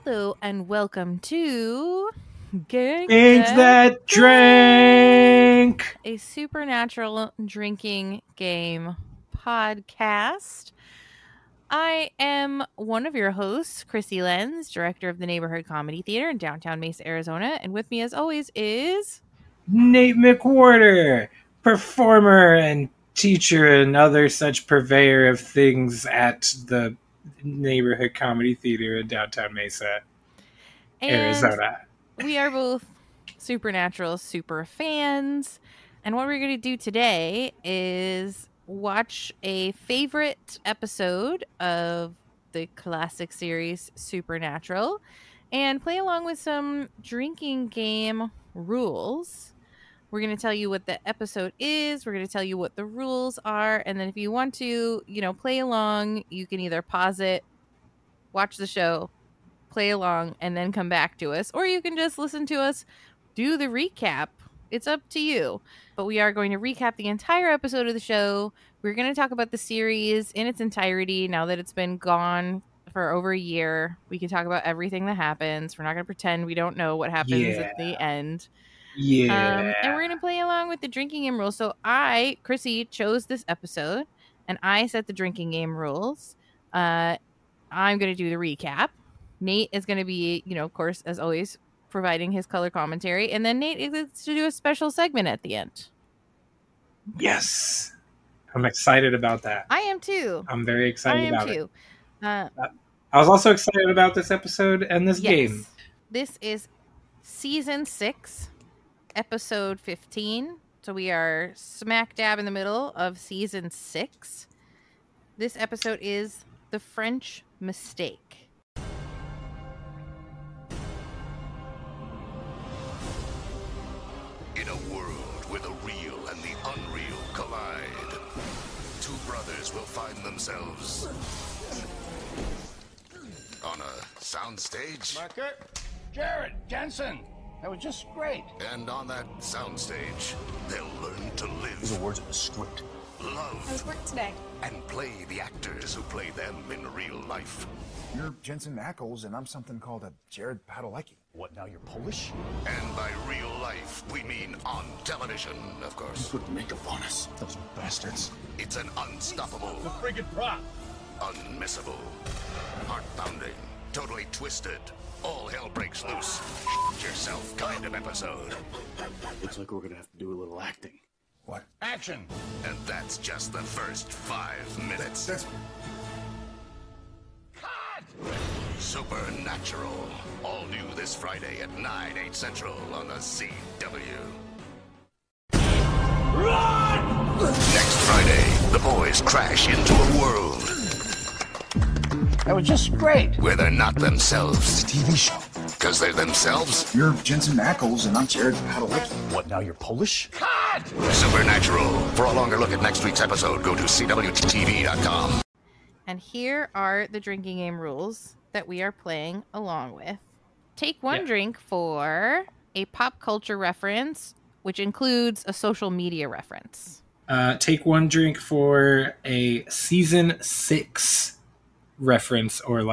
Hello and welcome to Gank That Drank, a supernatural drinking game podcast. I am one of your hosts, Krissy Lenz, director of the Neighborhood Comedy Theater in downtown Mesa, Arizona, and with me as always is Nate McWhorter, performer and teacher and other such purveyor of things at the Neighborhood Comedy Theater in downtown Mesa, Arizona. We are both supernatural super fans, and what we're going to do today is watch a favorite episode of the classic series Supernatural and play along with some drinking game rules. We're going to tell you what the episode is, we're going to tell you what the rules are, and then if you want to, play along, you can either pause it, watch the show, play along, and then come back to us, or you can just listen to us do the recap. It's up to you. But we are going to recap the entire episode of the show. We're going to talk about the series in its entirety now that it's been gone for over a year. We can talk about everything that happens. We're not going to pretend we don't know what happens at the end. Yeah. And we're going to play along with the drinking game rules. So I, Krissy, chose this episode, and I set the drinking game rules. I'm going to do the recap. Nate is going to be, of course, as always, providing his color commentary. And then Nate is to do a special segment at the end. Yes. I'm excited about that. I am too. I'm very excited about it. I was also excited about this episode and this game. This is Season 6, Episode 15. So we are smack dab in the middle of Season 6. This episode is The French Mistake. In a world where the real and the unreal collide, two brothers will find themselves on a soundstage. Marker, Jared, Jensen, that was just great. And on that soundstage, they'll learn to live. These are words of the script. Love. How's work today? And play the actors who play them in real life. You're Jensen Ackles, and I'm something called a Jared Padalecki. What, now you're Polish? And by real life, we mean on television, of course. Put makeup on us, those bastards. It's an unstoppable, The friggin' prop. unmissable, heart-pounding, totally twisted, all hell breaks loose, yourself kind of episode. Looks like we're gonna have to do a little acting. What? Action. And that's just the first 5 minutes. That's... Cut! Supernatural. All new this Friday at 9, 8 Central on the CW. Run! Next Friday, the boys crash into a world That was just great. where they're not themselves. It's a TV show. Because they're themselves. You're Jensen Ackles, and I'm Jared Padalecki. What, now you're Polish? Cut! Supernatural. For a longer look at next week's episode, go to CWTV.com. And here are the drinking game rules that we are playing along with. Take one drink for a pop culture reference, which includes a social media reference. Take one drink for a Season 6 reference or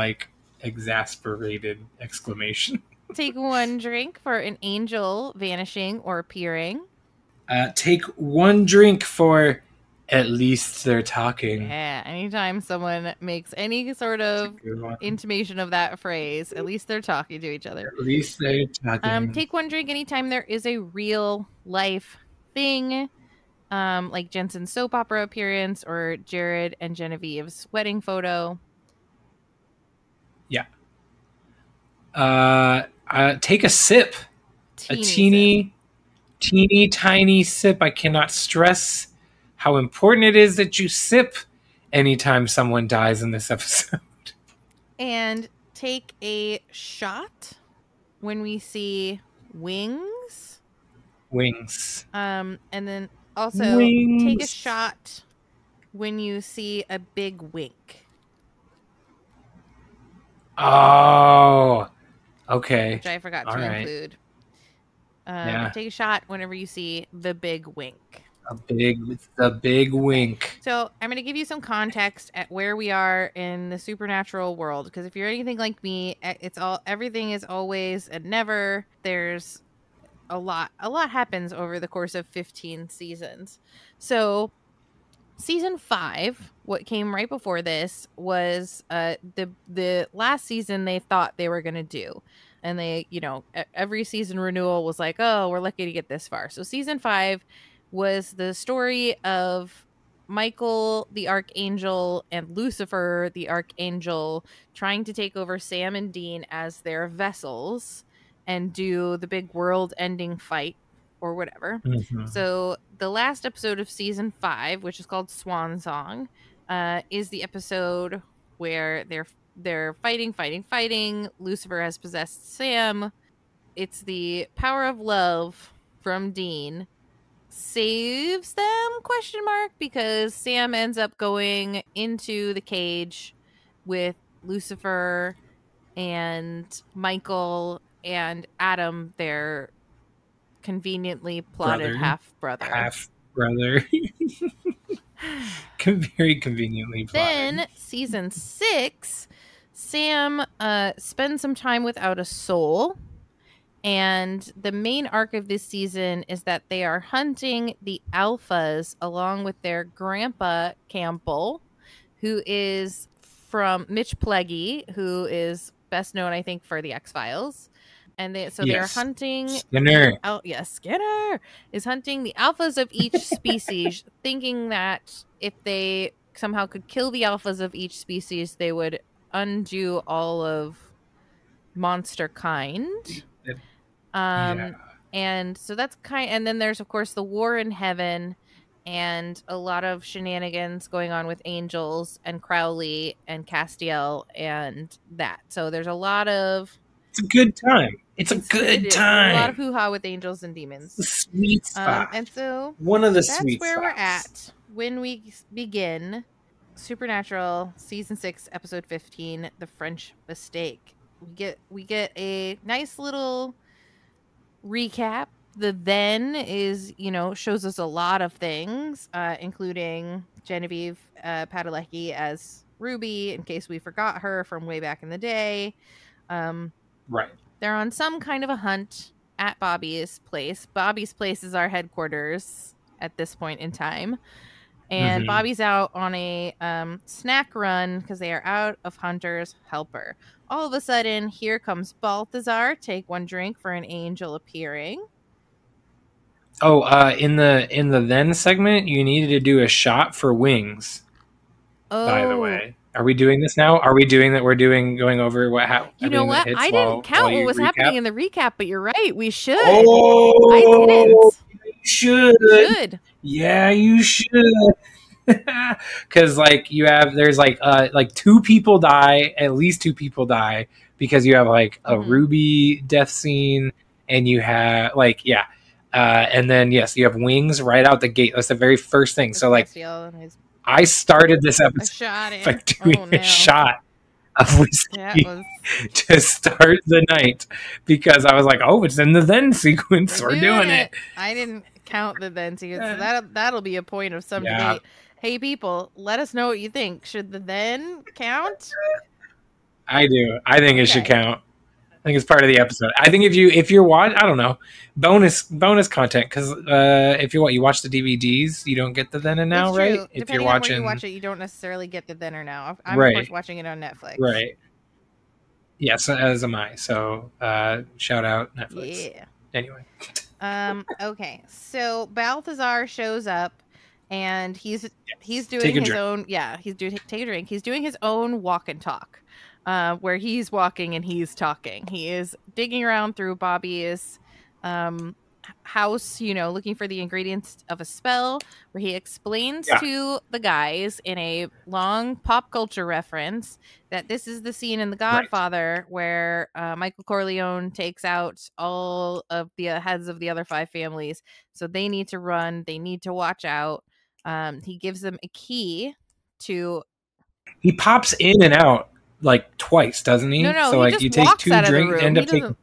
exasperated exclamation. Take one drink for an angel vanishing or appearing. Take one drink for at least they're talking. Yeah, anytime someone makes any sort of intimation of that phrase, at least they're talking to each other. At least they're talking. Take one drink anytime there is a real life thing, like Jensen's soap opera appearance or Jared and Genevieve's wedding photo. Yeah. Take a sip. Teeny tiny sip. I cannot stress how important it is that you sip anytime someone dies in this episode. And take a shot when we see wings. And then also take a shot when you see a big wink. Oh, okay. Which I forgot to include. Take a shot whenever you see the big wink. The big wink. So I'm going to give you some context at where we are in the supernatural world, because if you're anything like me, everything is always and never. There's a lot happens over the course of 15 seasons. So season 5, what came right before this, was the last season they thought they were going to do. And they, every season renewal was like, oh, we're lucky to get this far. So season 5 was the story of Michael the Archangel and Lucifer the Archangel trying to take over Sam and Dean as their vessels and do the big world-ending fight or whatever. Mm-hmm. So the last episode of season 5, which is called Swan Song, is the episode where they're fighting. Lucifer has possessed Sam. It's the power of love from Dean saves them, question mark, because Sam ends up going into the cage with Lucifer and Michael and Adam, their conveniently plotted half brother. Very conveniently plotted. Then season 6, Sam spends some time without a soul, and the main arc of this season is that they are hunting the alphas along with their grandpa Campbell, who is from Mitch Pileggi, who is best known, I think, for the X-Files. And they're hunting Skinner. Skinner is hunting the alphas of each species, thinking that if they somehow could kill the alphas of each species, they would undo all of monster kind. And so that's and then there's of course the war in heaven and a lot of shenanigans going on with angels and Crowley and Castiel and that. So there's a lot of It's a good time. It's a good time. A lot of hoo-ha with angels and demons. The sweet spot. And so one of the that's sweet where spots. we're at when we begin Supernatural season 6, episode 15, The French Mistake. We get a nice little recap. The then is, shows us a lot of things, including Genevieve Padalecki as Ruby, in case we forgot her from way back in the day. Right. They're on some kind of a hunt at Bobby's place. Bobby's place is our headquarters at this point in time. And Bobby's out on a snack run because they are out of Hunter's helper. All of a sudden, here comes Balthazar. Take one drink for an angel appearing. Oh, in the then segment, you needed to do a shot for wings. Oh, by the way, are we doing this now? Are we doing that? We're going over what? You know what? I didn't count what was happening in the recap, but you're right. We should. Oh, I didn't. You should. Yeah, you should. Because there's two people die, at least 2 people die, because you have a Ruby death scene, and you have and then you have wings right out the gate. That's the very first thing. So I started this episode by doing a shot of whiskey to start the night because I was like, oh, it's in the then sequence. We're doing it. I didn't count the then sequence, so that'll be a point of some debate. Hey, people, let us know what you think. Should the then count? I do. I think it should count. I think it's part of the episode. I think if you're watching, I don't know, bonus content, because if you watch the DVDs, you don't get the then and now, right? If Depending you're watching, on where you watch it, you don't necessarily get the then or now. I'm of course watching it on Netflix. Right. Yes, as am I. So shout out Netflix. Yeah. Anyway. Okay. So Balthazar shows up. And he's doing his own take a drink. He's doing his own walk and talk, where he's walking and he's talking. He is digging around through Bobby's house, looking for the ingredients of a spell, where he explains to the guys in a long pop culture reference that this is the scene in The Godfather where Michael Corleone takes out all of the heads of the other 5 families. So they need to run. They need to watch out. He gives them a key to. He pops in and out twice, doesn't he? No. So he just you take walks 2 out of the drinks, room. end He up taking. doesn't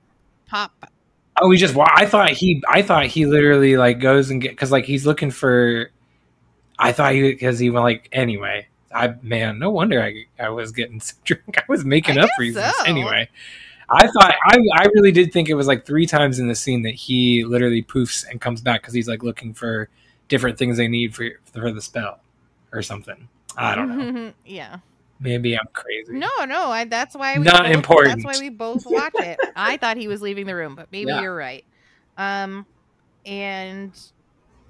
pop. Oh, he just. I thought he literally like goes and get because like he's looking for. I thought because he went like anyway. No wonder I was getting so drunk. I was making I up guess reasons so. anyway. I thought I really did think it was like 3 times in the scene that he literally poofs and comes back because he's like looking for different things they need for the spell or something. I don't know. Yeah. Maybe I'm crazy. No. That's why Not important. That's why we both watch it. I thought he was leaving the room, but maybe Yeah. you're right. And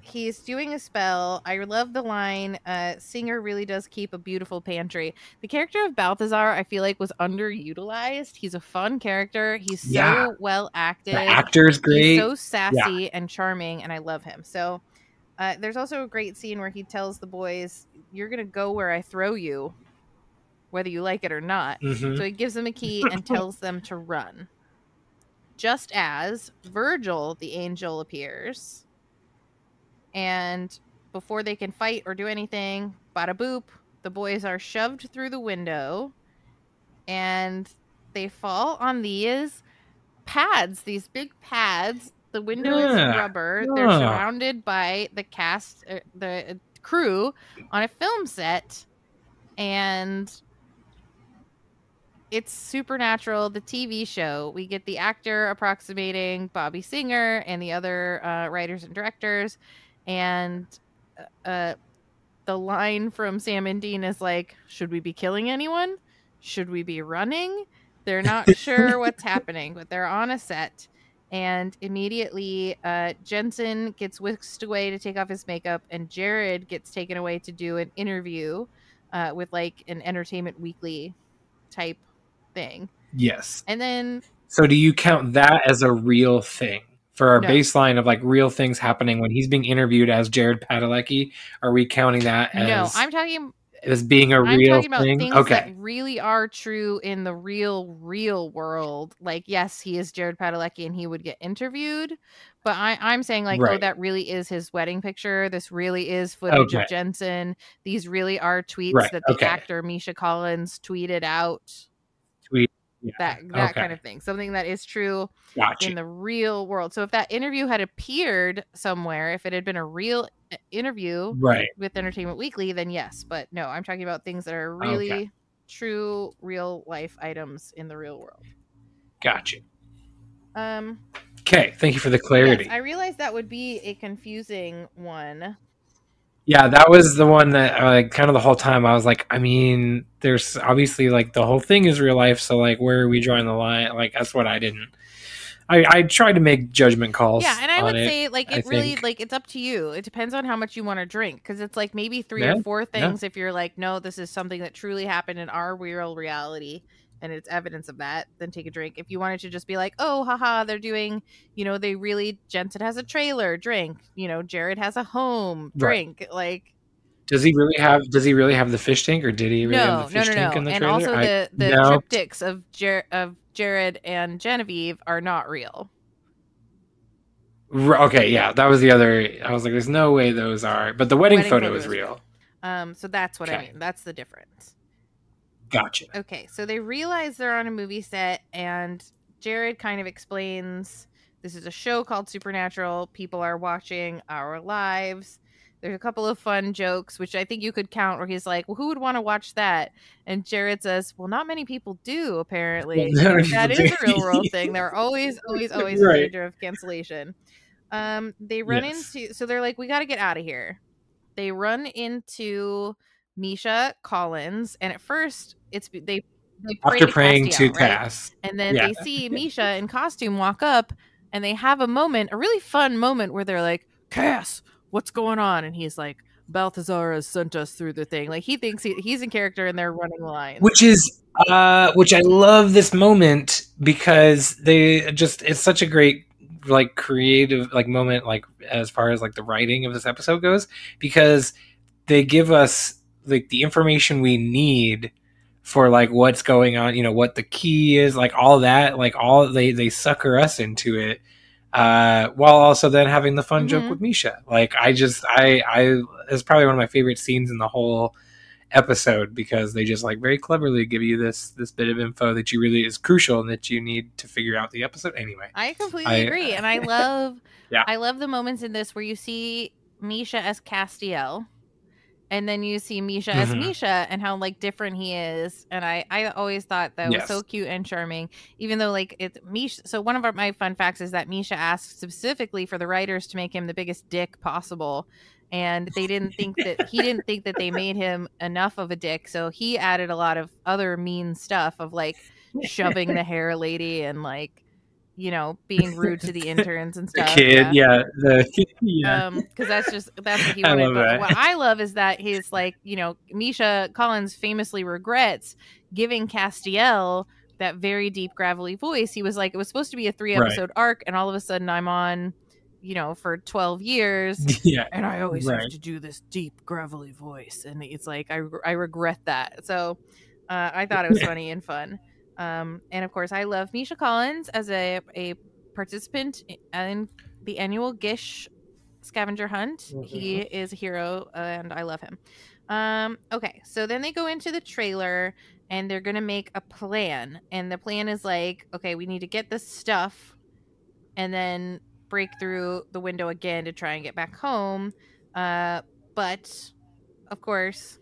he's doing a spell. I love the line, Singer really does keep a beautiful pantry. The character of Balthazar, I feel like, was underutilized. He's a fun character. He's so well acted. The actor's great. He's so sassy and charming, and I love him. So there's also a great scene where he tells the boys, you're going to go where I throw you, whether you like it or not. Mm-hmm. So he gives them a key and tells them to run. Just as Virgil, the angel, appears. And before they can fight or do anything, bada boop, the boys are shoved through the window and they fall on these pads, these big pads. The window is rubber. They're surrounded by the cast, the crew on a film set, and it's Supernatural, the TV show. We get the actor approximating Bobby Singer and the other writers and directors. And the line from Sam and Dean is like, should we be killing anyone? Should we be running? They're not sure what's happening, but they're on a set. And immediately Jensen gets whisked away to take off his makeup, and Jared gets taken away to do an interview with like an Entertainment Weekly type thing. Yes. And then... So do you count that as a real thing? For our baseline of like real things happening when he's being interviewed as Jared Padalecki, are we counting that as... No, I'm talking... as being a real thing? I'm talking about things that really are true in the real world. Like, yes, he is Jared Padalecki and he would get interviewed, but I'm saying like, oh, that really is his wedding picture. This really is footage of Jensen. These really are tweets that the actor Misha Collins tweeted out. That kind of thing. Something that is true in the real world. So if that interview had appeared somewhere, if it had been a real interview with Entertainment Weekly, then yes. But no, I'm talking about things that are really true, real life items in the real world. Gotcha. Okay, thank you for the clarity. Yes, I realized that would be a confusing one. Yeah, that was the one that like kind of the whole time I was like, I mean, there's obviously like the whole thing is real life, so like where are we drawing the line? Like that's what I didn't. I tried to make judgment calls. Yeah, and I would say like it really like it's up to you. It depends on how much you want to drink, because it's like maybe 3 or 4 things if you're like, no, this is something that truly happened in our real reality and it's evidence of that, then take a drink. If you wanted to just be like, oh, haha, they're doing, they really, Jensen has a trailer, drink. Jared has a home, drink. Like, does he really have the fish tank, or did he really have the fish tank in the trailer? And also the triptychs of Jared and Genevieve are not real. Okay, yeah, that was the other. I was like, there's no way those are, but the wedding photo is real. So that's what I mean. That's the difference. Gotcha. Okay, so they realize they're on a movie set, and Jared kind of explains this is a show called Supernatural. People are watching our lives. There's a couple of fun jokes, which I think you could count, where he's like, well, who would want to watch that? And Jared says, well, not many people do, apparently. That is a real world thing. They're always in danger of cancellation. They run into... So they're like, we got to get out of here. They run into Misha Collins, and at first they after praying to Cass, and then they see Misha in costume walk up, and they have a really fun moment where they're like, Cass, what's going on? And he's like, Balthazar has sent us through the thing. Like, he thinks he's in character and they're running lines. Which I love this moment, because it's such a great like creative like moment, like as far as like the writing of this episode goes, because they give us like the information we need for like what's going on, what the key is, like all that, like all they sucker us into it, while also then having the fun joke with Misha. Like I it's probably one of my favorite scenes in the whole episode because they just like very cleverly give you this bit of info that you really is crucial and that you need to figure out the episode anyway. I completely agree, and I love Yeah. I love the moments in this where you see Misha as Castiel, and then you see Misha as Misha, and how like different he is. And I always thought that was so cute and charming, even though like it's Misha. So one of my fun facts is that Misha asked specifically for the writers to make him the biggest dick possible, and he didn't think that they made him enough of a dick, so he added a lot of other mean stuff of like shoving the hair lady and like, you know, being rude to the interns and stuff. The kid, because that's what he wanted. But what I love is that he's like, you know, Misha Collins famously regrets giving Castiel that very deep gravelly voice. He was like, it was supposed to be a 3-episode arc, and all of a sudden I'm on, you know, for 12 years, and I always have to do this deep gravelly voice, and it's like I regret that. So I thought it was funny and fun. And of course, I love Misha Collins as a participant in the annual Gish scavenger hunt. He is a hero, and I love him. Okay, so then they go into the trailer, and they're gonna make a plan, and the plan is like, okay, we need to get this stuff, and then break through the window again to try and get back home. But of course,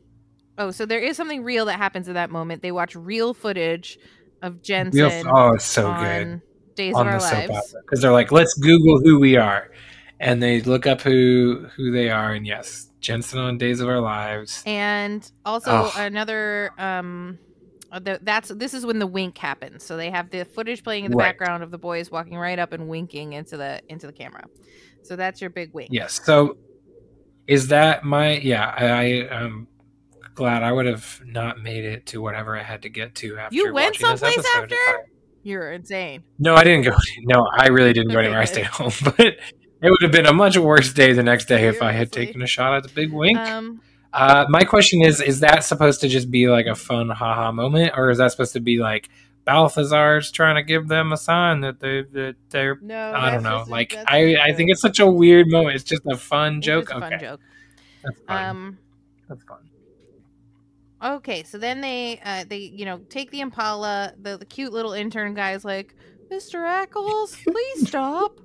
so there is something real that happens in that moment. They watch real footage of Jensen it's so on good. Days on of Our the soap Lives, because they're like, let's Google who we are, and they look up who they are, and yes, Jensen on Days of Our Lives. And also another this is when the wink happens. So they have the footage playing in the background of the boys walking right up and winking into the camera. So that's your big wink. Yes. So is that I am glad I would have not made it to whatever I had to get to after you went watching someplace this episode. after? You're insane. No, I didn't go. No, I really didn't go anywhere. I stayed home, but it would have been a much worse day the next day if I had taken a shot at the big wink. My question is that supposed to just be like a fun haha moment, or is that supposed to be like Balthazar's trying to give them a sign that they're no, I don't know. Like I think it's such a weird moment. It's just a fun joke. It's a fun joke. That's fun. That's fun. Okay, so then they you know, take the Impala. The cute little intern guy is like, Mr. Ackles, please stop.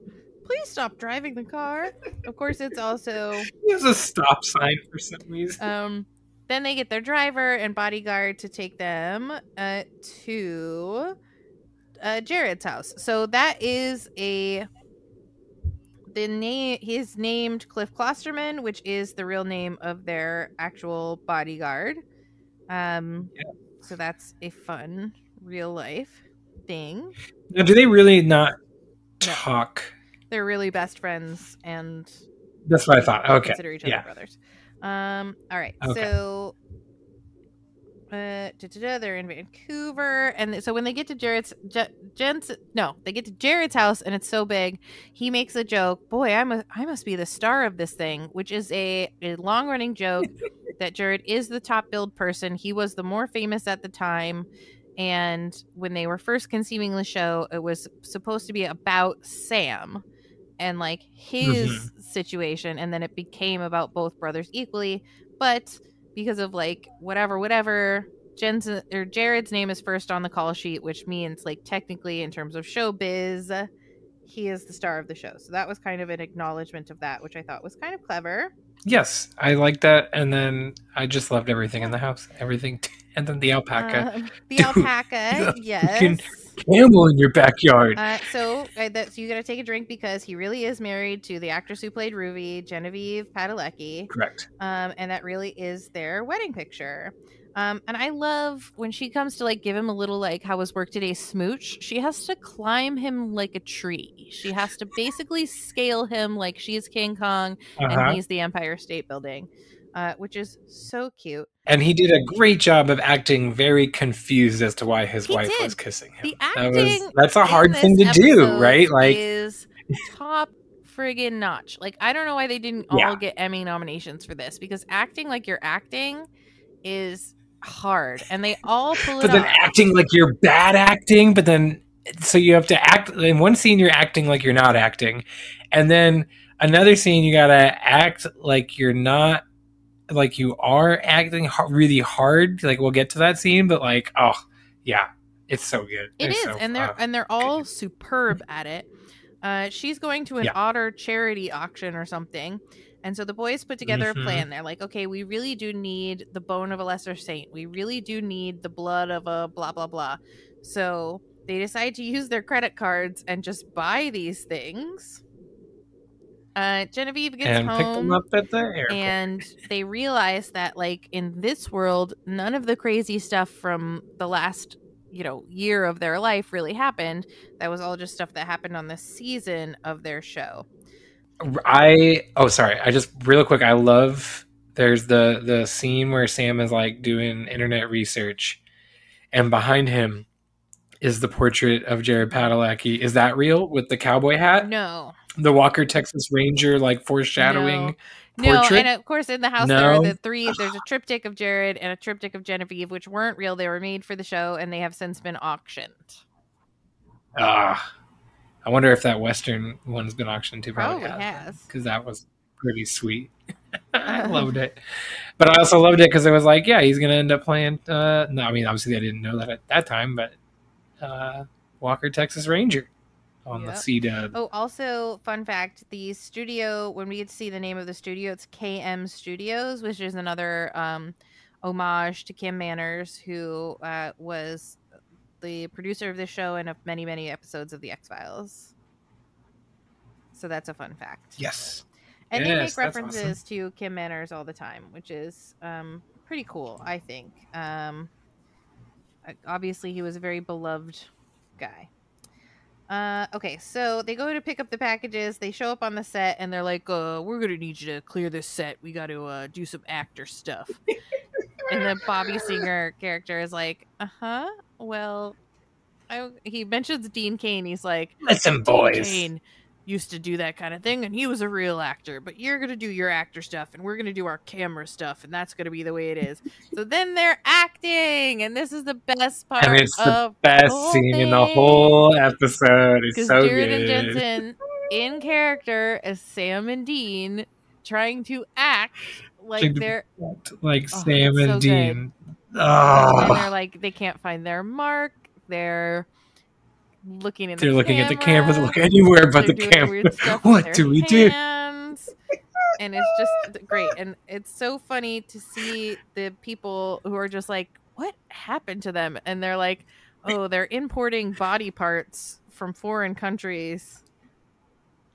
Please stop driving the car. Of course, it's also there's a stop sign for some reason. Then they get their driver and bodyguard to take them to Jared's house. So that is he's named Cliff Klosterman, which is the real name of their actual bodyguard. So that's a fun real life thing. Now, do they really not talk? No. They're really best friends, and that's what I thought. Okay, consider each other brothers. All right, so they're in Vancouver, and so when they get to Jared's house, and it's so big, he makes a joke. Boy, I must be the star of this thing, which is a long running joke that Jared is the top billed person. He was the more famous at the time. And when they were first conceiving the show, it was supposed to be about Sam and like his situation. And then it became about both brothers equally. But because of like whatever, Jensen or Jared's name is first on the call sheet, which means like technically in terms of showbiz, he is the star of the show. So that was kind of an acknowledgement of that, which I thought was kind of clever. Yes, I like that. And then I just loved everything in the house. Everything. And then the alpaca. Yes. Camel in your backyard. So you got to take a drink because he really is married to the actress who played Ruby, Genevieve Padalecki. Correct. And that really is their wedding picture. And I love when she comes to like give him a little like how was work today smooch. She has to climb him like a tree. She has to basically scale him like she's King Kong and he's the Empire State Building, which is so cute. And he did a great job of acting very confused as to why his wife was kissing him. The acting that's a hard thing to do, right? Like is top friggin' notch. Like I don't know why they didn't all get Emmy nominations for this, because acting like you're acting is hard, and they all pull it off. But then acting like you're bad acting, but then so you have to act in one scene you're acting like you're not acting, and then another scene you gotta act like you're not like you are acting really hard. Like we'll get to that scene, but like, oh yeah, it's so good. It It's is, so, and they're all superb at it. She's going to an Yeah. otter charity auction or something. And so the boys put together a Mhm. plan. They're like, okay, we really do need the bone of a lesser saint. We really do need the blood of a blah, blah, blah. So they decide to use their credit cards and just buy these things. Genevieve gets and pick them home up at the airport. and they realize that, like, in this world, none of the crazy stuff from the last, year of their life really happened. That was all just stuff that happened on the season of their show. Sorry. I just real quick. I love there's the scene where Sam is like doing internet research, and behind him is the portrait of Jared Padalecki. Is that real with the cowboy hat? No. The Walker Texas Ranger like foreshadowing portrait. And of course in the house there are the three. There's a triptych of Jared and a triptych of Genevieve, which weren't real. They were made for the show, and they have since been auctioned. I wonder if that Western one's been auctioned too. Probably has, because that was pretty sweet. I loved it, but I also loved it because it was like, yeah, he's gonna end up playing. No, I mean, obviously, I didn't know that at that time, but Walker Texas Ranger on the C-Dub. Oh, also, fun fact: the studio, when we get to see the name of the studio, it's KM Studios, which is another homage to Kim Manners, who was the producer of this show and of many, many episodes of The X-Files. So that's a fun fact. Yes. And they make references to Kim Manners all the time, which is pretty cool, I think. Obviously, he was a very beloved guy. Okay, so they go to pick up the packages. They show up on the set, and they're like, we're going to need you to clear this set. We got to do some actor stuff. And the Bobby Singer character is like, well, he mentions Dean Cain. He's like, listen, boys. Dean Cain used to do that kind of thing, and he was a real actor, but you're going to do your actor stuff, and we're going to do our camera stuff, and that's going to be the way it is. So then they're acting, and this is the best part. And it's the best scene in the whole episode. It's so Jared good. and Jensen in character as Sam and Dean trying to act like they're like Sam and so Dean. And they're like, they can't find their mark. They're looking at the camera. Look anywhere but the camera. What do we do? And it's just great. And it's so funny to see the people who are just like, what happened to them? And they're like, oh, they're importing body parts from foreign countries.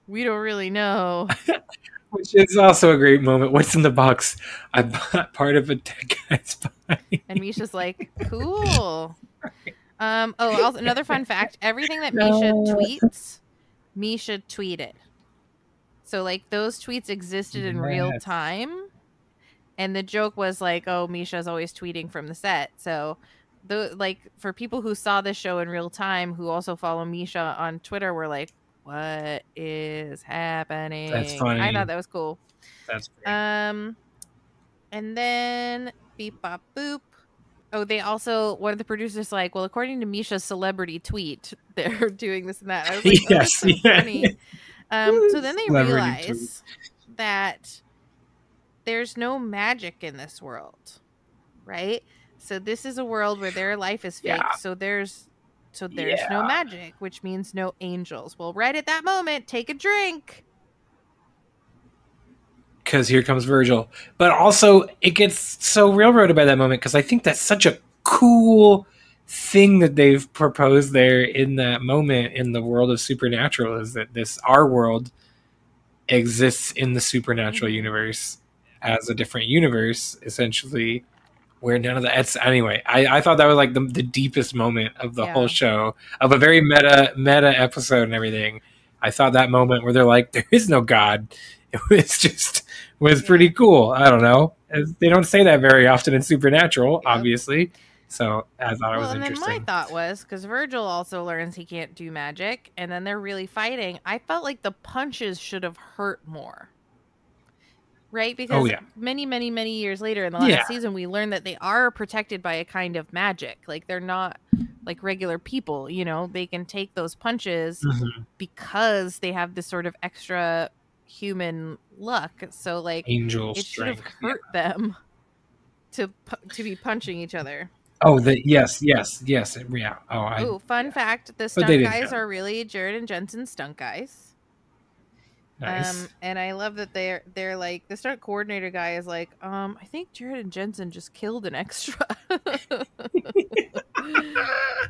We don't really know. Which is also a great moment. What's in the box? I bought part of a dead guy's body. And Misha's like, cool. Also, another fun fact: everything that Misha tweets, Misha tweeted. So, like, those tweets existed in real time, and the joke was like, "Oh, Misha's always tweeting from the set." So, for people who saw this show in real time, who also follow Misha on Twitter, were like, "What is happening?" That's funny. I thought that was cool. That's great. And then beep bop boop. Oh, they also, one of the producers like, well, according to Misha's celebrity tweet, they're doing this and that. I was like, that's so funny. So then they realize that there's no magic in this world, right? So this is a world where their life is fake. Yeah. So there's no magic, which means no angels. Well, right at that moment, take a drink. Because here comes Virgil. But also, it gets so railroaded by that moment because I think that's such a cool thing that they've proposed there in that moment in the world of Supernatural is that our world exists in the Supernatural universe as a different universe, essentially, where none of that... Anyway, I thought that was like the deepest moment of the whole show, of a very meta episode and everything. I thought that moment where they're like, there is no God. It was pretty cool. I don't know. They don't say that very often in Supernatural, obviously. So I thought it was interesting. And then my thought was, because Virgil also learns he can't do magic, and then they're really fighting, I felt like the punches should have hurt more. Right? Because many, many, many years later in the last season, we learned that they are protected by a kind of magic. Like, they're not like regular people, they can take those punches because they have this sort of extra human luck. So like Angel it should have strength. hurt them to be punching each other. Oh, yes. Yeah. Oh, Fun fact: the But they stunt didn't guys know. are really Jared and Jensen's stunt guys. Nice. And I love that they're like the stunt coordinator guy is like, I think Jared and Jensen just killed an extra.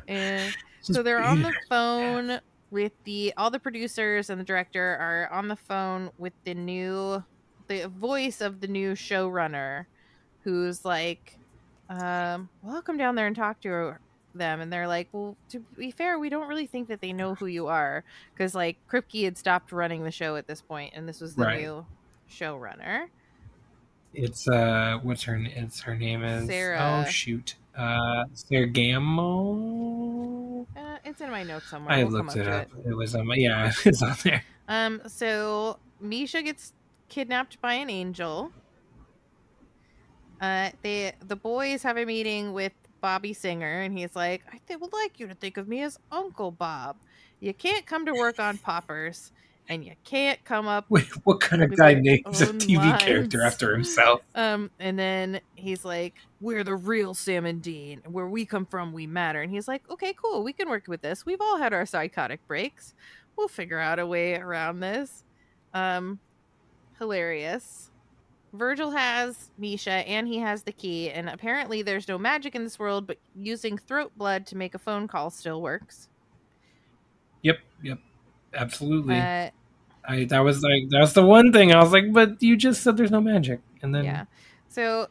And so they're on the phone with all the producers and the director are on the phone with the voice of the new showrunner, who's like, well, I'll come down there and talk to them. And they're like, well, to be fair, we don't really think that they know who you are, because like Kripke had stopped running the show at this point, and this was the Right. new showrunner. It's her name is Sarah. Oh shoot. Sergamo. It's in my notes somewhere. I We'll looked come it to up. It was on it's on there. So Misha gets kidnapped by an angel. The boys have a meeting with Bobby Singer, and he's like, I would like you to think of me as Uncle Bob. You can't come to work on Poppers, and you can't come up. Wait, what kind of with guy your names a own TV character lines. after himself? And then he's like, we're the real Sam and Dean. Where we come from, we matter. And he's like, okay, cool. We can work with this. We've all had our psychotic breaks. We'll figure out a way around this. Hilarious. Virgil has Misha, and he has the key. And apparently there's no magic in this world, but using throat blood to make a phone call still works. Yep. Absolutely. That's the one thing I was like, but you just said there's no magic, and then yeah. So,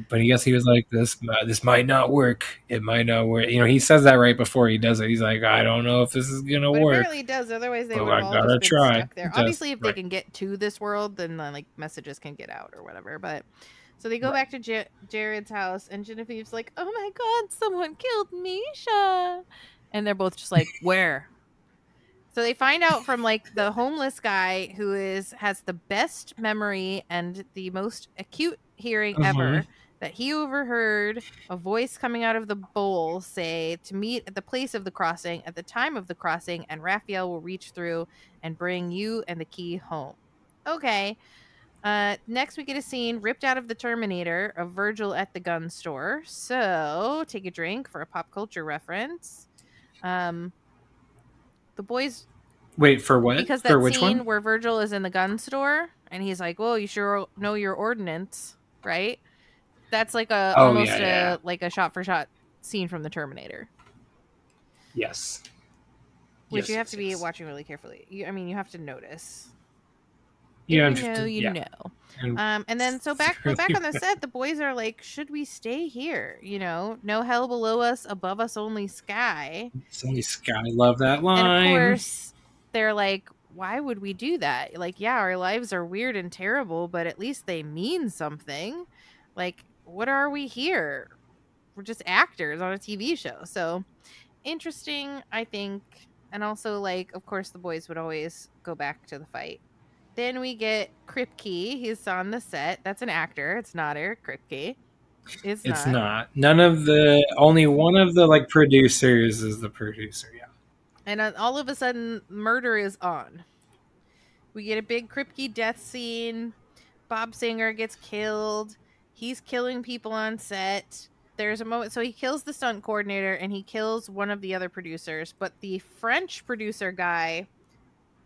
but I guess he was like, this might not work. It might not work. He says that right before he does it. He's like, I don't know if this is gonna work. Apparently it does. Otherwise, they would have all gotta just been try. stuck there. Obviously, if they can get to this world, then like messages can get out or whatever. But so they go back to Jared's house, and Genevieve's like, "Oh my God, someone killed Misha!" And they're both just like, "Where?" So they find out from like the homeless guy who has the best memory and the most acute hearing ever, that he overheard a voice coming out of the bowl say to meet at the place of the crossing at the time of the crossing, and Raphael will reach through and bring you and the key home. Okay. Next we get a scene ripped out of the Terminator of Virgil at the gun store. So take a drink for a pop culture reference. The boys. Wait, for what? Because that scene where Virgil is in the gun store and he's like, "Well, you sure know your ordnance, right?" That's like almost a shot for shot scene from the Terminator. Yes. Which you have to be watching really carefully. You have to notice. Yeah, you know. And then so back on the set, the boys are like, should we stay here? No hell below us, above us only sky. It's only sky. Love that line. And of course, they're like, why would we do that? Like, yeah, our lives are weird and terrible, but at least they mean something. Like, what are we here? We're just actors on a TV show. So interesting, I think. And also, like, of course, the boys would always go back to the fight. Then we get Kripke. He's on the set. That's an actor. It's not Eric Kripke. It's not. Only one of the like producers is the producer. Yeah. And all of a sudden, murder is on. We get a big Kripke death scene. Bob Singer gets killed. He's killing people on set. There's a moment. So he kills the stunt coordinator and he kills one of the other producers. But the French producer guy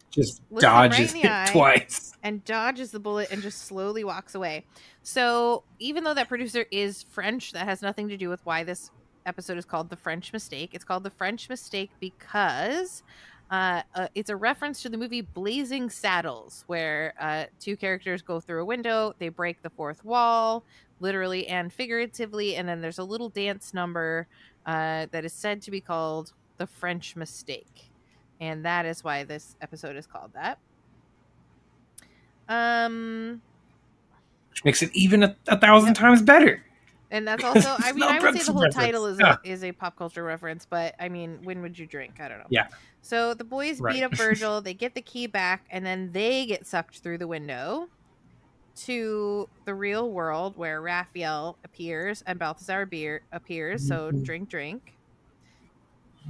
just dodges it twice. And dodges the bullet and just slowly walks away. So even though that producer is French, that has nothing to do with why this episode is called The French Mistake. It's called The French Mistake because it's a reference to the movie Blazing Saddles, where two characters go through a window, they break the fourth wall, literally and figuratively, and then there's a little dance number that is said to be called The French Mistake. And that is why this episode is called that. Which makes it even a thousand times better. And that's also, I would say the whole title is a pop culture reference, but when would you drink? I don't know. Yeah. So the boys beat up Virgil, they get the key back, and then they get sucked through the window to the real world where Raphael appears and Balthazar appears. So drink.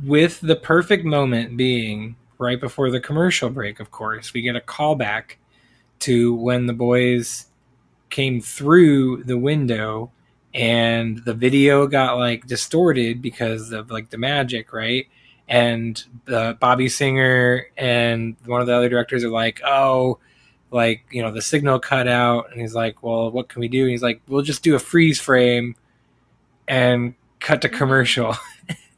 With the perfect moment being right before the commercial break, of course. We get a callback to when the boys came through the window and the video got like distorted because of like the magic, right? And Bobby Singer and one of the other directors are like, oh, like, you know, the signal cut out. And he's like, well, what can we do? And he's like, we'll just do a freeze frame and cut to commercial.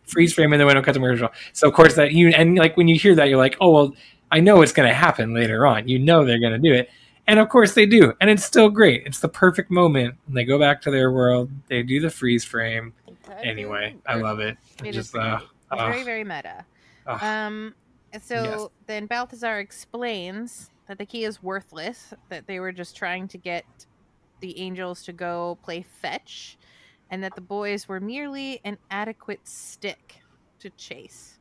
Freeze frame in the window, cut to commercial. So of course that you, and like when you hear that, you're like, oh, well, I know it's going to happen later on. You know they're going to do it. And of course they do. And it's still great. It's the perfect moment. They go back to their world. They do the freeze frame. Anyway, I love it. It just is very, very meta. So then Balthazar explains that the key is worthless, that they were just trying to get the angels to go play fetch, and that the boys were merely an adequate stick to chase.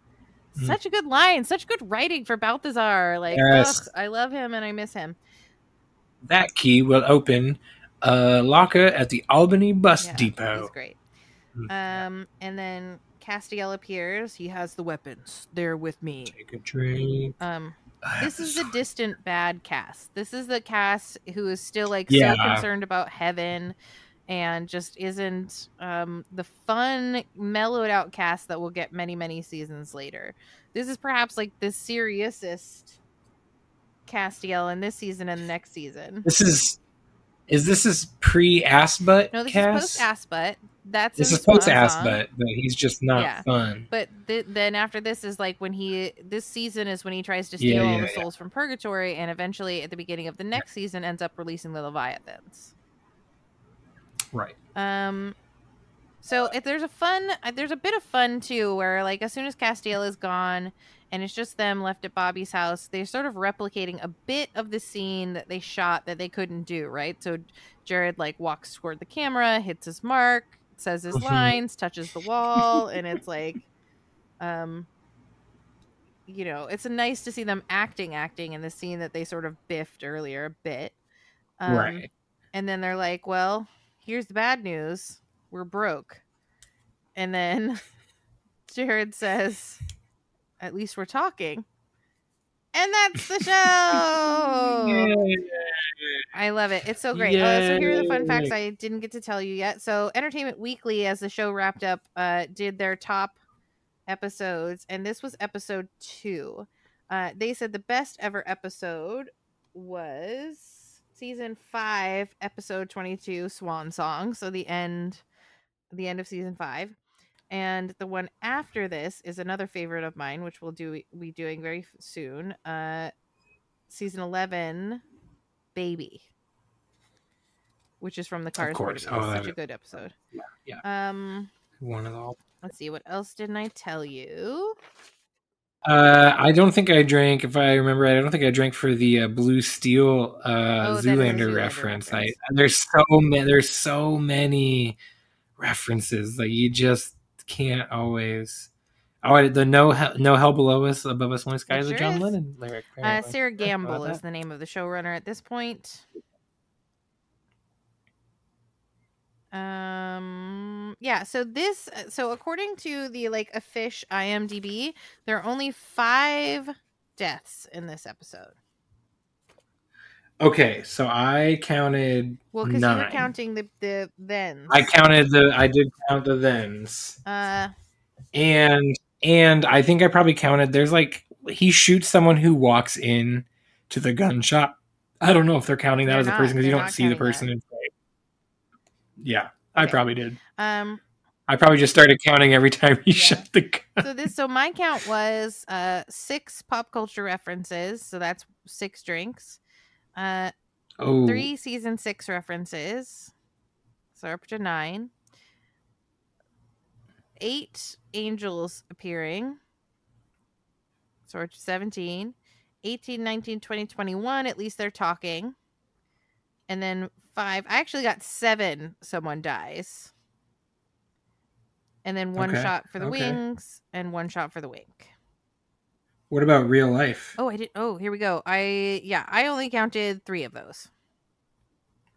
Such a good line. Such good writing for Balthazar. Like, yes. I love him and I miss him. That key will open a locker at the Albany bus depot. He's great. And then Castiel appears. He has the weapons. They're with me. Take a drink. This is the distant bad cast. This is the cast who is still like so concerned about heaven and just isn't the fun, mellowed out cast that we'll get many, many seasons later. This is perhaps like the seriousest Castiel in this season and the next season. This is pre-ass butt? No, this cast? is post ass butt. This is post ass butt, but he's just not fun. But then after this is like when this season is when he tries to steal all the souls from purgatory, and eventually at the beginning of the next season ends up releasing the Leviathans. Right. So if there's a bit of fun too, where like as soon as Castiel is gone and it's just them left at Bobby's house, they're sort of replicating a bit of the scene that they shot that they couldn't do, right? So Jared like walks toward the camera, hits his mark, says his lines, touches the wall, and it's like you know, it's nice to see them acting in the scene that they sort of biffed earlier a bit. Right. And then they're like, well, here's the bad news. We're broke. And then Jared says, at least we're talking. And that's the show. Yay. I love it. It's so great. So here are the fun facts I didn't get to tell you yet. So Entertainment Weekly, as the show wrapped up, did their top episodes. And this was episode 2. They said the best ever episode was season 5, episode 22, Swan Song. So the end of season 5. And the one after this is another favorite of mine, which we'll be doing very soon. Season 11, Baby, which is from the Cars. Of course. Such a good episode. Yeah. One of all. Let's see. What else didn't I tell you? I don't think I drank. If I remember right, I don't think I drank for the Blue Steel Zoolander reference. There's so many references that you just can't always. Oh, the no hell below us, above us, only sky is a John Lennon lyric. Sarah Gamble is the name of the showrunner at this point. So according to the like official IMDb, there are only 5 deaths in this episode. Okay, so I counted 9. Because you were counting the thens. I did count the thens. And I think I probably counted. There's like he shoots someone who walks in to the gun shop. I don't know if they're counting that as a person because you don't see the person inside. Yeah, okay. I probably did. I probably just started counting every time he shot the gun. So my count was 6 pop culture references. So that's 6 drinks. 3 season 6 references. So up to 9. 8 angels appearing. So we're to 17. 18, 19, 20, 21. At least they're talking. And then 5. I actually got 7. Someone dies. And then 1 shot for the wings and 1 shot for the wink. What about real life? Oh, I did. Oh, here we go. I only counted 3 of those.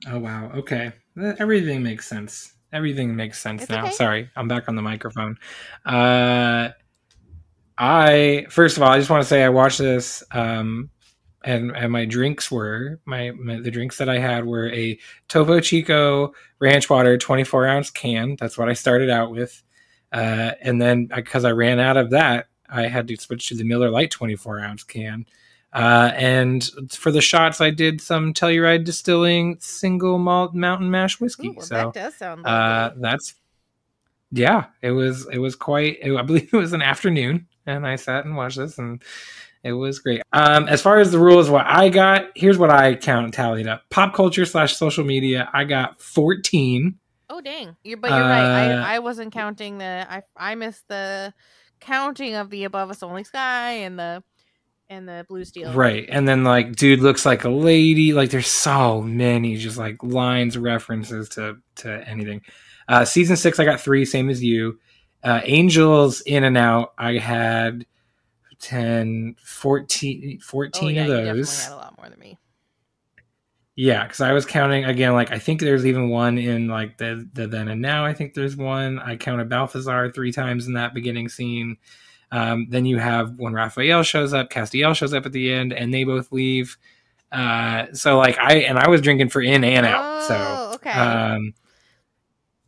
Oh, wow. Okay. Everything makes sense. Everything makes sense it's now. Okay. Sorry, I'm back on the microphone. First of all, I just want to say I watched this, and and my drinks were the drinks that I had were a Topo Chico ranch water 24-ounce can. That's what I started out with, and then because I ran out of that, I had to switch to the Miller Lite 24-ounce can. And for the shots, I did some Telluride Distilling single malt mountain mash whiskey. Ooh, well, so that does sound lovely. it was quite. I believe it was an afternoon, and I sat and watched this, and it was great. As far as the rules, what I got, here's what I tallied up. Pop culture / social media, I got 14. Oh dang! You're right. I wasn't counting I missed the counting of the Above Us Only Sky and the Blue Steel. Right, and then like dude looks like a lady. Like there's so many just like lines, references to anything. Season 6, I got 3, same as you. Angels In and Out, I had 10, 14 Oh, yeah, of you those. definitely had a lot more than me. Yeah, because I was counting again. Like I think there's even one in like the then and now. I think there's one. I counted Balthazar 3 times in that beginning scene. Then you have when Raphael shows up, Castiel shows up at the end, and they both leave. So like I was drinking for in and out. So okay.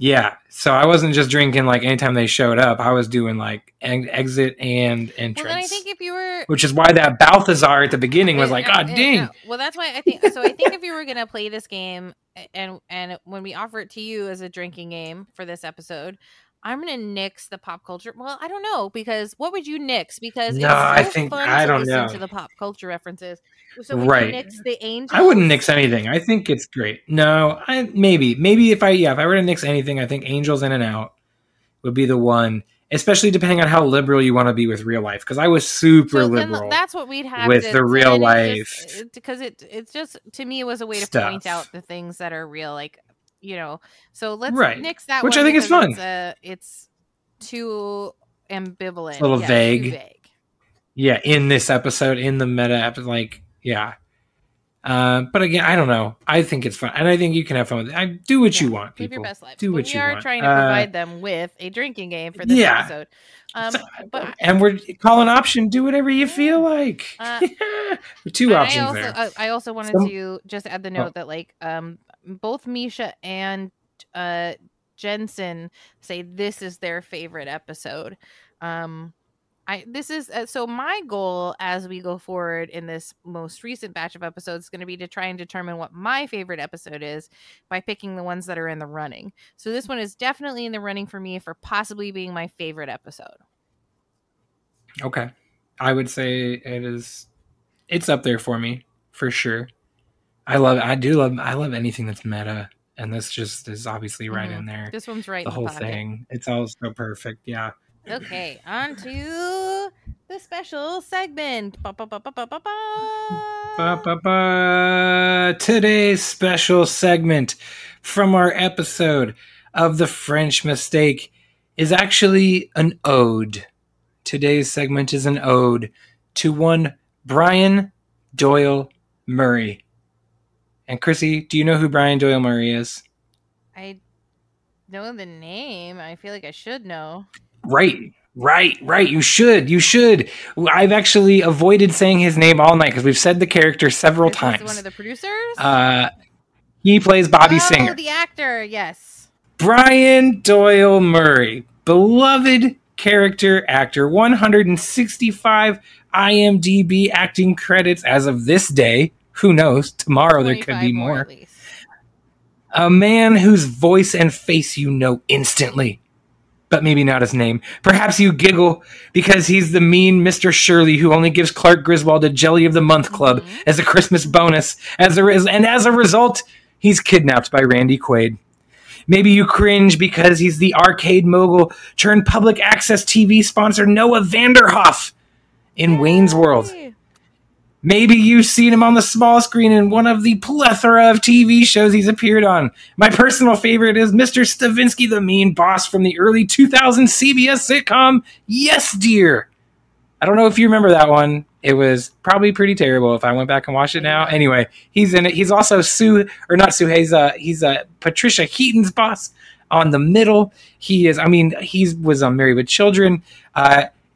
Yeah, so I wasn't just drinking like anytime they showed up. I was doing like exit and entrance. Well, then I think if you were, which is why that Balthazar at the beginning was like, God dang. Well, that's why I think. So I think if you were gonna play this game, and when we offer it to you as a drinking game for this episode, I'm gonna nix the pop culture. Well, I don't know, because what would you nix? Because No, it's so fun to listen to the pop culture references. So would you nix the Angels? I wouldn't nix anything. I think it's great. No, maybe if I were to nix anything, I think Angels In and Out would be the one, especially depending on how liberal you want to be with real life. Because I was super liberal. That's what we'd have with the real life. Because it's just, to me, it was a way to point out the things that are real, like, you know. So let's nix that, which one, I think is fun. It's too ambivalent, it's a little vague. Too vague. Yeah, in this episode, in the meta episode, like, yeah. But again, I don't know. I think it's fun, and I think you can have fun with it. Do what you want, people. Live your best life. Do what you want. We are trying to provide them with a drinking game for this episode. And we're calling option. Do whatever you feel like. 2 options there. I also wanted to just add the note that like both Misha and Jensen say this is their favorite episode. So my goal as we go forward in this most recent batch of episodes is going to be to try and determine what my favorite episode is by picking the ones that are in the running. So this one is definitely in the running for me for possibly being my favorite episode. Okay. I would say it's up there for me for sure. I love anything that's meta, and this just is obviously right in there. This one's right the in whole the pocket. thing. It's all so perfect. Yeah. Okay, on to the special segment. Today's special segment from our episode of The French Mistake is actually an ode. Today's segment is an ode to one Brian Doyle Murray. And Krissy, do you know who Brian Doyle Murray is? I know the name. I feel like I should know. Right. You should. I've actually avoided saying his name all night because we've said the character several times. One of the producers? He plays Bobby Singer. Oh, the actor, yes. Brian Doyle Murray, beloved character actor, 165 IMDb acting credits as of this day. Who knows? Tomorrow there could be more. A man whose voice and face you know instantly, but maybe not his name. Perhaps you giggle because he's the mean Mr. Shirley who only gives Clark Griswold a Jelly of the Month club as a Christmas bonus. As a result, he's kidnapped by Randy Quaid. Maybe you cringe because he's the arcade mogul turned public access TV sponsor Noah Vanderhoff in Wayne's World. Maybe you've seen him on the small screen in one of the plethora of TV shows he's appeared on. My personal favorite is Mr. Stavinsky, the mean boss from the early 2000s CBS sitcom Yes, Dear. I don't know if you remember that one. It was probably pretty terrible if I went back and watched it now. Anyway, he's in it. He's also he's Patricia Heaton's boss on The Middle. He was on Married with Children.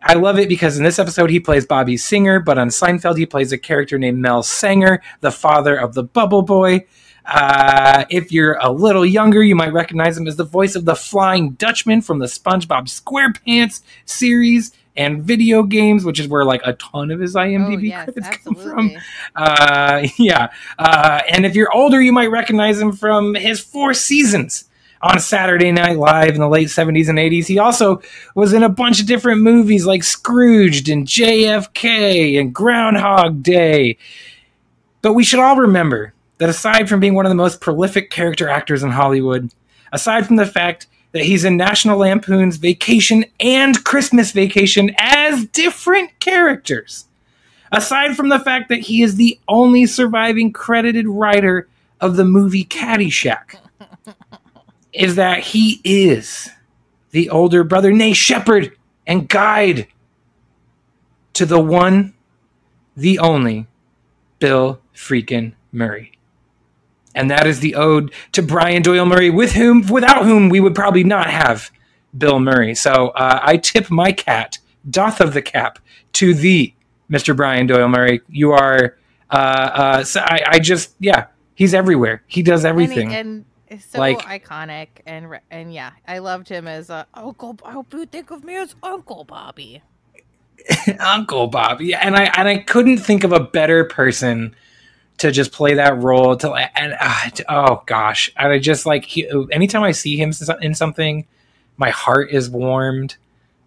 I love it because in this episode he plays Bobby Singer, but on Seinfeld he plays a character named Mel Sanger, the father of the Bubble Boy. If you're a little younger, you might recognize him as the voice of the Flying Dutchman from the SpongeBob SquarePants series and video games, which is where like a ton of his IMDb credits come from. And if you're older, you might recognize him from his 4 seasons on Saturday Night Live in the late 70s and 80s. He also was in a bunch of different movies like Scrooged and JFK and Groundhog Day. But we should all remember that aside from being one of the most prolific character actors in Hollywood, aside from the fact that he's in National Lampoon's Vacation and Christmas Vacation as different characters, aside from the fact that he is the only surviving credited writer of the movie Caddyshack, is that he is the older brother, nay, shepherd and guide to the one, the only, Bill freaking Murray. And that is the ode to Brian Doyle Murray, without whom we would probably not have Bill Murray. So I tip my cat, doth of the cap, to thee, Mr. Brian Doyle Murray. You are, he's everywhere. He does everything. And it's so like, iconic. And yeah, I loved him as Uncle. I hope you think of me as Uncle Bobby. Uncle Bobby. And I couldn't think of a better person to just play that role. Oh gosh, I just like anytime I see him in something, my heart is warmed.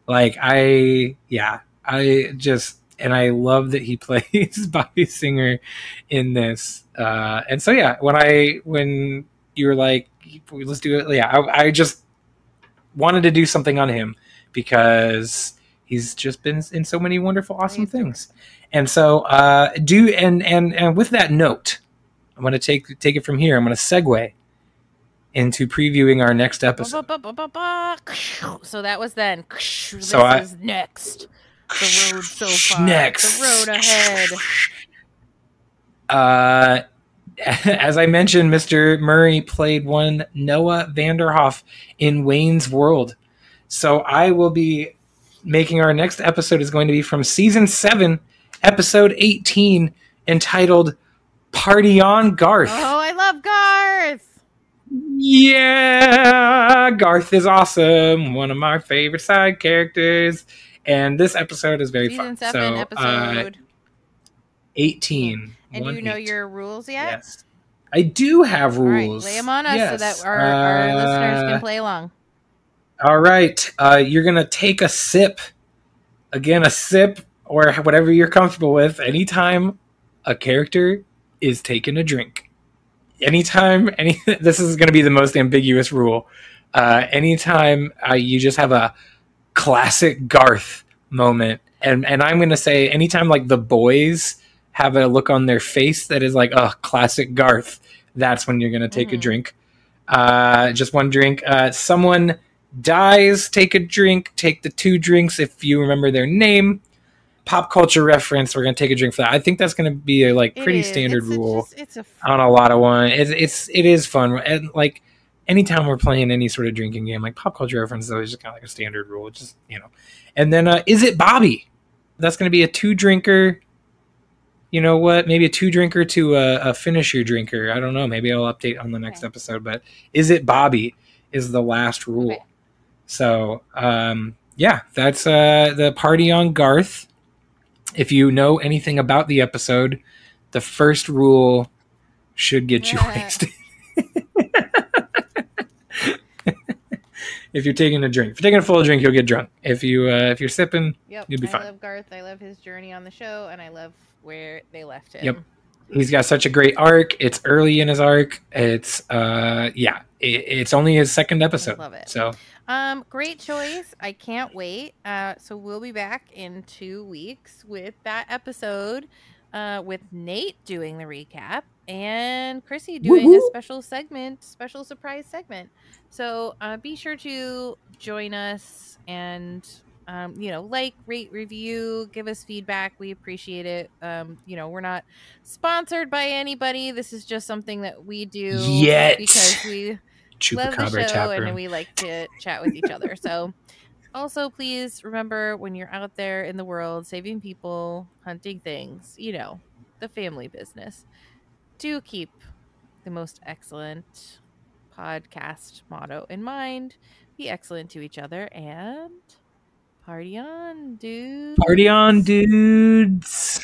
Like I love that he plays Bobby Singer in this. And so yeah, when you were like, let's do it. Yeah, I just wanted to do something on him because he's just been in so many wonderful, awesome things. And so, and with that note, I'm going to take it from here. I'm going to segue into previewing our next episode. So that was then. This is next. The road so far. Next. The road ahead. As I mentioned, Mr. Murray played one Noah Vanderhoff in Wayne's World. So I will be making our next episode is going to be from season 7, episode 18, entitled Party on Garth. Oh, I love Garth. Yeah, Garth is awesome. One of my favorite side characters. And this episode is very fun. Season 7, episode 18. And do you know your rules yet? Yes. I do have rules. All right, lay them on us so that our listeners can play along. All right. You're going to take a sip. Again, a sip or whatever you're comfortable with. Anytime a character is taking a drink. This is going to be the most ambiguous rule. Anytime you just have a classic Garth moment. And I'm going to say anytime like the boys have a look on their face that is like, oh, classic Garth, that's when you're going to take a drink. Just one drink. Someone dies, take a drink, take the 2 drinks if you remember their name. Pop culture reference, we're going to take a drink for that. I think that's going to be a pretty standard rule on a lot of one. It is fun. And like anytime we're playing any sort of drinking game, like pop culture reference is always just kind of like a standard rule. Just, And then is it Bobby? That's going to be a 2-drinker. You know what? Maybe a 2-drinker to a finisher drinker. I don't know. Maybe I'll update on the next episode. But is it Bobby is the last rule. Okay. So, that's the Party on Garth. If you know anything about the episode, the first rule should get you wasted. If you're taking a drink. If you're taking a full drink, you'll get drunk. If you're sipping, you'll be fine. I love Garth. I love his journey on the show, and I love where they left him. Yep. He's got such a great arc. It's early in his arc. It's it's only his 2nd episode. I love it. So great choice. I can't wait. So we'll be back in 2 weeks with that episode, with Nate doing the recap and Krissy doing a special surprise segment. So be sure to join us and rate, review, give us feedback. We appreciate it. We're not sponsored by anybody. This is just something that we do because we love the show and we like to chat with each other. So Also, please remember when you're out there in the world saving people, hunting things, the family business, do keep the most excellent podcast motto in mind. Be excellent to each other and party on, dude. Party on, dudes.